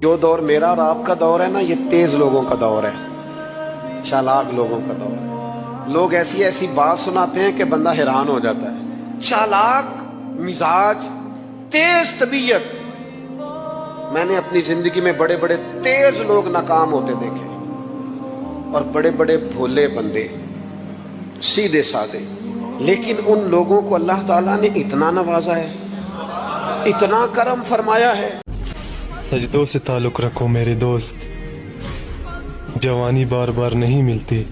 جو دور میرا اور آپ کا دور ہے نا، یہ تیز لوگوں کا دور ہے، چالاک لوگوں کا دور ہے۔ لوگ ایسی ایسی بات سناتے ہیں کہ بندہ حیران ہو جاتا ہے۔ چالاک مزاج، تیز طبیعت۔ میں نے اپنی زندگی میں بڑے بڑے تیز لوگ ناکام ہوتے دیکھے، اور بڑے بڑے بھولے بندے، سیدھے سادے، لیکن ان لوگوں کو اللہ تعالیٰ نے اتنا نوازا ہے، اتنا کرم فرمایا ہے۔ سجدوں سے تعلق رکھو میرے دوست، جوانی بار بار نہیں ملتی۔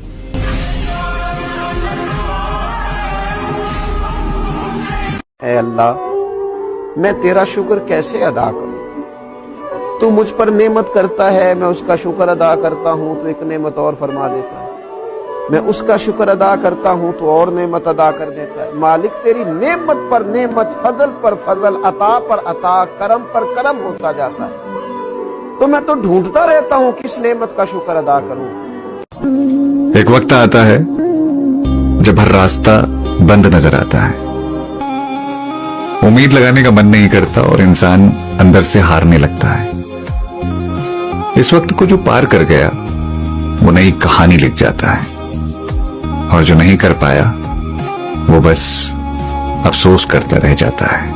اے اللہ، میں تیرا شکر کیسے ادا کروں؟ تو مجھ پر نعمت کرتا ہے، میں اس کا شکر ادا کرتا ہوں تو ایک نعمت اور فرما دیتا ہے، میں اس کا شکر ادا کرتا ہوں تو اور نعمت ادا کر دیتا ہے۔ مالک تیری نعمت پر نعمت، فضل پر فضل، عطا پر عطا، کرم پر کرم ہوتا جاتا ہے، تو میں تو ڈھونڈتا رہتا ہوں کس نعمت کا شکر ادا کروں۔ ایک وقت آتا ہے جب ہر راستہ بند نظر آتا ہے، امید لگانے کا من نہیں کرتا اور انسان اندر سے ہارنے لگتا ہے۔ اس وقت کو جو پار کر گیا وہ نئی کہانی لکھ جاتا ہے، اور جو نہیں کر پایا وہ بس افسوس کرتا رہ جاتا ہے۔